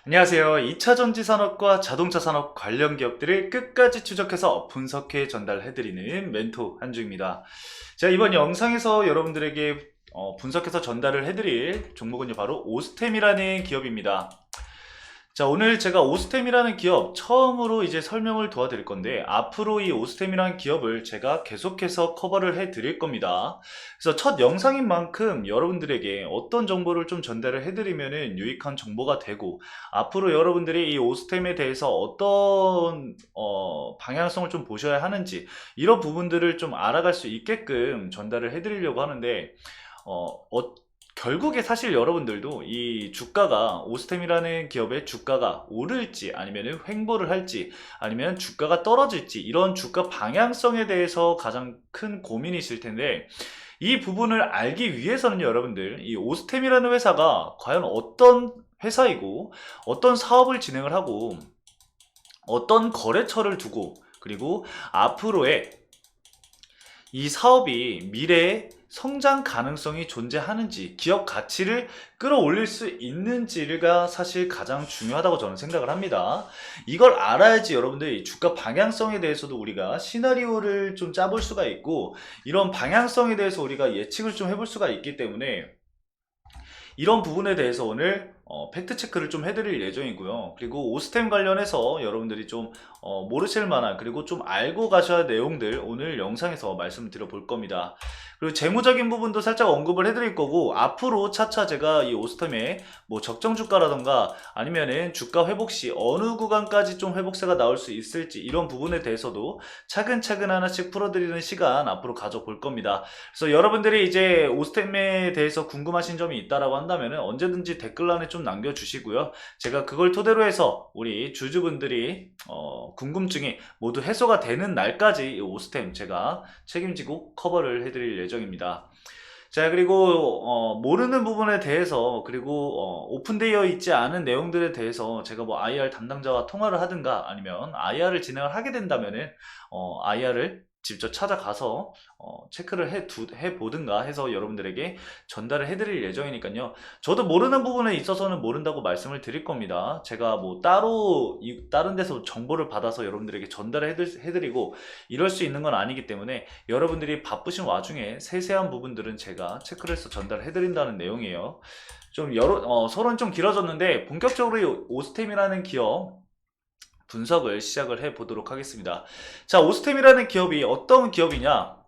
안녕하세요. 2차전지 산업과 자동차 산업 관련 기업들을 끝까지 추적해서 분석해 전달해드리는 멘토 한주입니다. 자, 이번 영상에서 여러분들에게 분석해서 전달을 해드릴 종목은 바로 오스템이라는 기업입니다. 자, 오늘 제가 오스템이라는 기업 처음으로 이제 설명을 도와드릴 건데, 앞으로 이 오스템이라는 기업을 제가 계속해서 커버를 해 드릴 겁니다. 그래서 첫 영상인 만큼 여러분들에게 어떤 정보를 좀 전달을 해드리면은 유익한 정보가 되고, 앞으로 여러분들이 이 오스템에 대해서 어떤 방향성을 좀 보셔야 하는지, 이런 부분들을 좀 알아갈 수 있게끔 전달을 해드리려고 하는데, 어, 어, 결국에 사실 여러분들도 이 주가가 오스템이라는 기업의 주가가 오를지 아니면 횡보를 할지 아니면 주가가 떨어질지 이런 주가 방향성에 대해서 가장 큰 고민이실 텐데, 이 부분을 알기 위해서는 여러분들 이 오스템이라는 회사가 과연 어떤 회사이고 어떤 사업을 진행을 하고 어떤 거래처를 두고, 그리고 앞으로의 이 사업이 미래에 성장 가능성이 존재하는지, 기업 가치를 끌어올릴 수 있는지가 사실 가장 중요하다고 저는 생각을 합니다. 이걸 알아야지 여러분들이 주가 방향성에 대해서도 우리가 시나리오를 좀 짜볼 수가 있고, 이런 방향성에 대해서 우리가 예측을 좀 해볼 수가 있기 때문에, 이런 부분에 대해서 오늘 팩트 체크를 좀 해드릴 예정이고요. 그리고 오스템 관련해서 여러분들이 좀 모르실 만한, 그리고 좀 알고 가셔야 할 내용들 오늘 영상에서 말씀드려 볼 겁니다. 그리고 재무적인 부분도 살짝 언급을 해드릴 거고, 앞으로 차차 제가 이 오스템의 뭐 적정 주가라던가 아니면은 주가 회복 시 어느 구간까지 좀 회복세가 나올 수 있을지, 이런 부분에 대해서도 차근차근 하나씩 풀어드리는 시간 앞으로 가져볼 겁니다. 그래서 여러분들이 이제 오스템에 대해서 궁금하신 점이 있다라고 한다면 언제든지 댓글란에 좀 남겨주시고요. 제가 그걸 토대로 해서 우리 주주분들이 궁금증이 모두 해소가 되는 날까지 이 오스템 제가 책임지고 커버를 해드릴 예정입니다. 자, 그리고 모르는 부분에 대해서, 그리고 오픈되어 있지 않은 내용들에 대해서 제가 뭐 IR 담당자와 통화를 하든가 아니면 IR을 진행을 하게 된다면은 IR을 직접 찾아가서 체크를 해보든가 해서 여러분들에게 전달을 해드릴 예정이니까요. 저도 모르는 부분에 있어서는 모른다고 말씀을 드릴 겁니다. 제가 뭐 따로 다른 데서 정보를 받아서 여러분들에게 전달을 해드리고 이럴 수 있는 건 아니기 때문에, 여러분들이 바쁘신 와중에 세세한 부분들은 제가 체크를 해서 전달해드린다는 내용이에요. 좀 서론이 좀 길어졌는데, 본격적으로 이 오스템이라는 기업 분석을 시작을 해 보도록 하겠습니다. 자, 오스템이라는 기업이 어떤 기업이냐?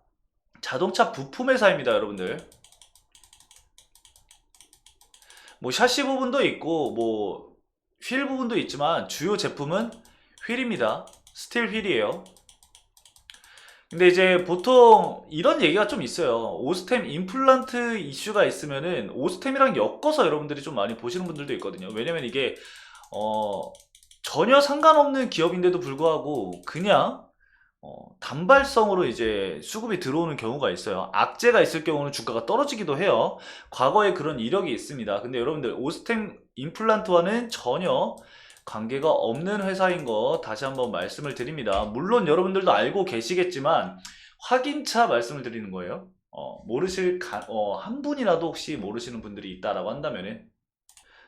자동차 부품 회사입니다, 여러분들. 뭐 샤시 부분도 있고 뭐 휠 부분도 있지만 주요 제품은 휠입니다. 스틸 휠이에요. 근데 이제 보통 이런 얘기가 좀 있어요. 오스템 임플란트 이슈가 있으면은 오스템이랑 엮어서 여러분들이 좀 많이 보시는 분들도 있거든요. 왜냐면 이게 어 전혀 상관없는 기업인데도 불구하고 그냥 단발성으로 이제 수급이 들어오는 경우가 있어요. 악재가 있을 경우는 주가가 떨어지기도 해요. 과거에 그런 이력이 있습니다. 근데 여러분들 오스템 임플란트와는 전혀 관계가 없는 회사인 거 다시 한번 말씀을 드립니다. 물론 여러분들도 알고 계시겠지만 확인차 말씀을 드리는 거예요. 한 분이라도 혹시 모르시는 분들이 있다라고 한다면은,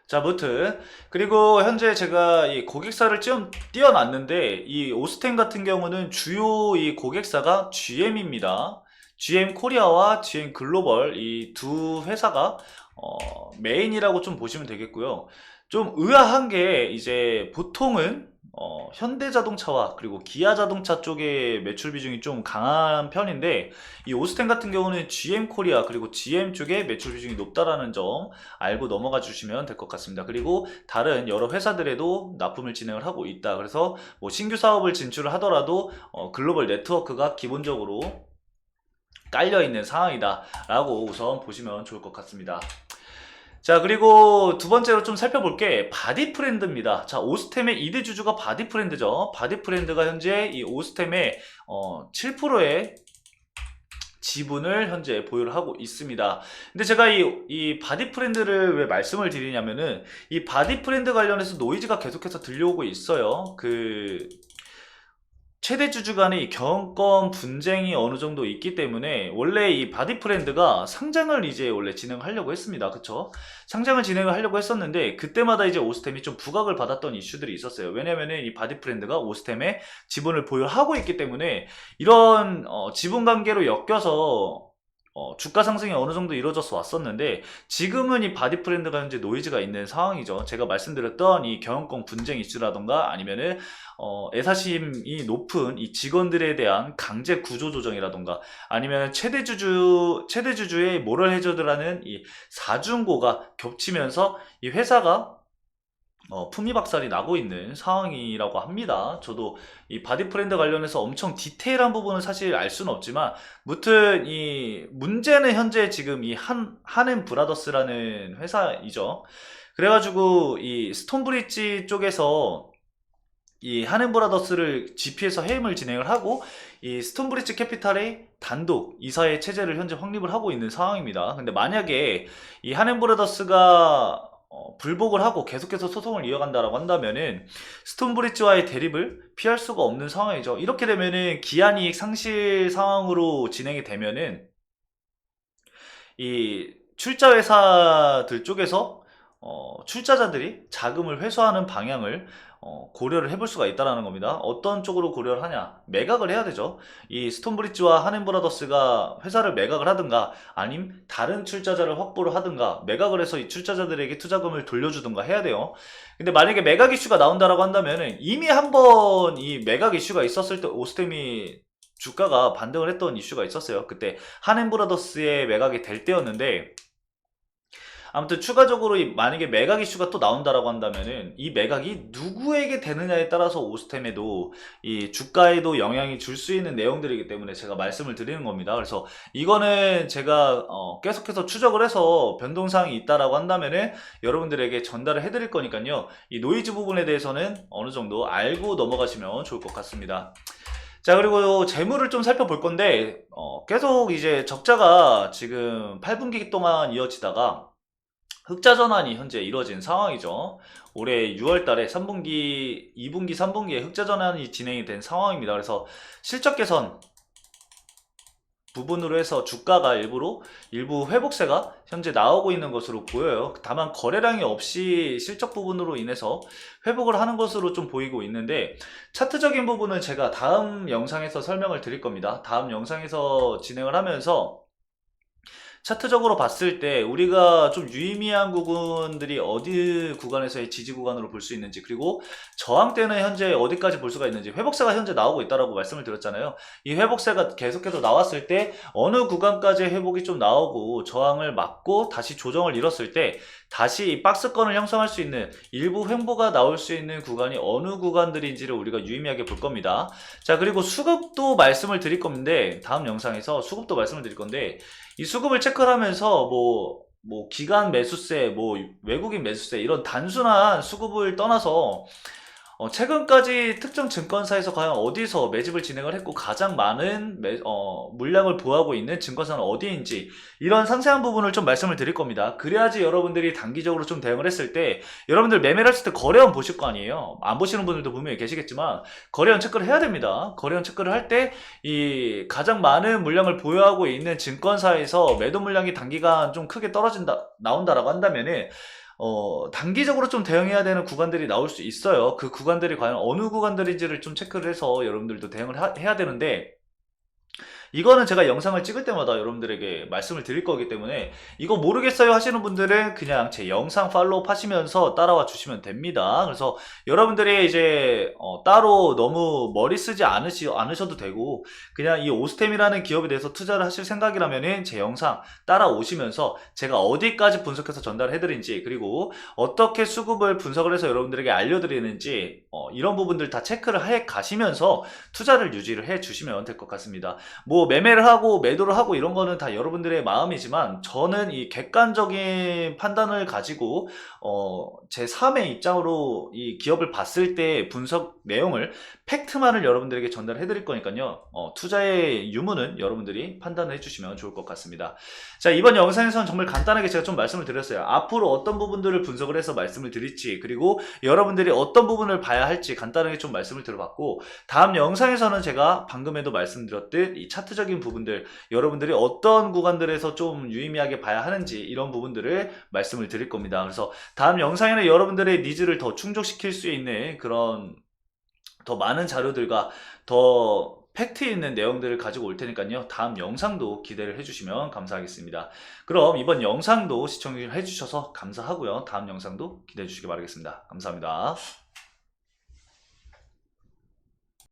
자, 무튼 그리고 현재 제가 이 고객사를 좀 띄워놨는데, 이 오스템 같은 경우는 주요 이 고객사가 GM입니다. GM 코리아와 GM 글로벌 이 두 회사가 메인이라고 좀 보시면 되겠고요. 좀 의아한 게 이제 보통은 현대자동차와 그리고 기아자동차 쪽의 매출 비중이 좀 강한 편인데, 이 오스템 같은 경우는 GM 코리아 그리고 GM 쪽의 매출 비중이 높다라는 점 알고 넘어가 주시면 될 것 같습니다. 그리고 다른 여러 회사들에도 납품을 진행을 하고 있다. 그래서 뭐 신규 사업을 진출을 하더라도 글로벌 네트워크가 기본적으로 깔려 있는 상황이다 라고 우선 보시면 좋을 것 같습니다. 자, 그리고 두 번째로 좀 살펴볼 게 바디 프렌드입니다. 자, 오스템의 2대 주주가 바디 프렌드죠. 바디 프렌드가 현재 이 오스템의 7%의 지분을 현재 보유를 하고 있습니다. 근데 제가 이 바디 프렌드를 왜 말씀을 드리냐면은, 이 바디 프렌드 관련해서 노이즈가 계속해서 들려오고 있어요. 최대 주주 간의 이 경영권 분쟁이 어느 정도 있기 때문에 원래 이 바디프렌드가 상장을 이제 원래 진행하려고 했습니다. 그쵸? 상장을 진행을 하려고 했었는데 그때마다 이제 오스템이 좀 부각을 받았던 이슈들이 있었어요. 왜냐면은 이 바디프렌드가 오스템에 지분을 보유하고 있기 때문에 이런 지분 관계로 엮여서 주가 상승이 어느 정도 이루어져서 왔었는데 지금은 이 바디프렌드가 현재 노이즈가 있는 상황이죠. 제가 말씀드렸던 이 경영권 분쟁 이슈라던가 아니면은 애사심이 높은 이 직원들에 대한 강제 구조 조정이라던가 아니면 최대 주주의 모럴 해저드라는 이 사중고가 겹치면서 이 회사가 품위박살이 나고 있는 상황이라고 합니다. 저도 이 바디프렌드 관련해서 엄청 디테일한 부분은 사실 알 수는 없지만, 무튼 이 문제는 현재 지금 이 한앤 브라더스라는 회사이죠. 그래가지고 이 스톤브리지 쪽에서 이 한앤 브라더스를 GP에서 해임을 진행을 하고 이 스톤브리지 캐피탈의 단독 이사회 체제를 현재 확립을 하고 있는 상황입니다. 근데 만약에 이 한앤 브라더스가 불복을 하고 계속해서 소송을 이어간다라고 한다면은 스톤브리지와의 대립을 피할 수가 없는 상황이죠. 이렇게 되면은 기한이익 상실 상황으로 진행이 되면은 이 출자 회사들 쪽에서 출자자들이 자금을 회수하는 방향을 고려를 해볼 수가 있다는 겁니다. 어떤 쪽으로 고려를 하냐? 매각을 해야 되죠. 이 스톤브리지와 한앤브라더스가 회사를 매각을 하든가 아님 다른 출자자를 확보를 하든가 매각을 해서 이 출자자들에게 투자금을 돌려주든가 해야 돼요. 근데 만약에 매각 이슈가 나온다라고 한다면은 이미 한번 이 매각 이슈가 있었을 때 오스템이 주가가 반등을 했던 이슈가 있었어요. 그때 한앤브라더스의 매각이 될 때였는데, 아무튼 추가적으로 만약에 매각 이슈가 또 나온다라고 한다면은 이 매각이 누구에게 되느냐에 따라서 오스템에도 이 주가에도 영향이 줄 수 있는 내용들이기 때문에 제가 말씀을 드리는 겁니다. 그래서 이거는 제가 계속해서 추적을 해서 변동사항이 있다라고 한다면은 여러분들에게 전달을 해드릴 거니까요. 이 노이즈 부분에 대해서는 어느 정도 알고 넘어가시면 좋을 것 같습니다. 자, 그리고 재물을 좀 살펴볼 건데 계속 이제 적자가 지금 8분기 동안 이어지다가 흑자 전환이 현재 이루어진 상황이죠. 올해 6월 달에 3분기, 2분기, 3분기에 흑자 전환이 진행이 된 상황입니다. 그래서 실적 개선 부분으로 해서 주가가 일부 회복세가 현재 나오고 있는 것으로 보여요. 다만 거래량이 없이 실적 부분으로 인해서 회복을 하는 것으로 좀 보이고 있는데, 차트적인 부분은 제가 다음 영상에서 설명을 드릴 겁니다. 다음 영상에서 진행을 하면서 차트적으로 봤을 때 우리가 좀 유의미한 부분들이 어디 구간에서의 지지 구간으로 볼 수 있는지, 그리고 저항 때는 현재 어디까지 볼 수가 있는지, 회복세가 현재 나오고 있다라고 말씀을 드렸잖아요. 이 회복세가 계속해서 나왔을 때 어느 구간까지 회복이 좀 나오고 저항을 맞고 다시 조정을 이뤘을 때 다시 박스권을 형성할 수 있는 일부 횡보가 나올 수 있는 구간이 어느 구간들인지를 우리가 유의미하게 볼 겁니다. 자, 그리고 수급도 말씀을 드릴 건데, 다음 영상에서 수급도 말씀을 드릴 건데, 이 수급을 체크를 하면서 기관 매수세, 외국인 매수세, 이런 단순한 수급을 떠나서 최근까지 특정 증권사에서 과연 어디서 매집을 진행을 했고 가장 많은 물량을 보유하고 있는 증권사는 어디인지, 이런 상세한 부분을 좀 말씀을 드릴 겁니다. 그래야지 여러분들이 단기적으로 좀 대응을 했을 때, 여러분들 매매를 했을 때 거래원 보실 거 아니에요. 안 보시는 분들도 분명히 계시겠지만 거래원 체크를 해야 됩니다. 거래원 체크를 할 때 이 가장 많은 물량을 보유하고 있는 증권사에서 매도 물량이 단기간 좀 크게 나온다라고 한다면은 단기적으로 좀 대응해야 되는 구간들이 나올 수 있어요. 그 구간들이 과연 어느 구간들인지를 좀 체크를 해서 여러분들도 대응을 해야 되는데, 이거는 제가 영상을 찍을 때마다 여러분들에게 말씀을 드릴 거기 때문에 이거 모르겠어요 하시는 분들은 그냥 제 영상 팔로우 하시면서 따라와 주시면 됩니다. 그래서 여러분들이 이제 따로 너무 머리 쓰지 않으셔도 되고, 그냥 이 오스템이라는 기업에 대해서 투자를 하실 생각이라면은 제 영상 따라오시면서 제가 어디까지 분석해서 전달해 드린지, 그리고 어떻게 수급을 분석을 해서 여러분들에게 알려드리는지, 이런 부분들 다 체크를 해 가시면서 투자를 유지를 해 주시면 될 것 같습니다. 매매를 하고 매도를 하고 이런 거는 다 여러분들의 마음이지만, 저는 이 객관적인 판단을 가지고 제 3의 입장으로 이 기업을 봤을 때 분석 내용을 팩트만을 여러분들에게 전달해 드릴 거니까요. 투자의 유무는 여러분들이 판단을 해주시면 좋을 것 같습니다. 자, 이번 영상에서는 정말 간단하게 제가 좀 말씀을 드렸어요. 앞으로 어떤 부분들을 분석을 해서 말씀을 드릴지, 그리고 여러분들이 어떤 부분을 봐야 할지 간단하게 좀 말씀을 드려봤고, 다음 영상에서는 제가 방금에도 말씀드렸듯 이 차트적인 부분들, 여러분들이 어떤 구간들에서 좀 유의미하게 봐야 하는지 이런 부분들을 말씀을 드릴 겁니다. 그래서 다음 영상에는 여러분들의 니즈를 더 충족시킬 수 있는 그런 더 많은 자료들과 더 팩트 있는 내용들을 가지고 올 테니까요. 다음 영상도 기대를 해주시면 감사하겠습니다. 그럼 이번 영상도 시청해 주셔서 감사하고요. 다음 영상도 기대해 주시기 바라겠습니다. 감사합니다.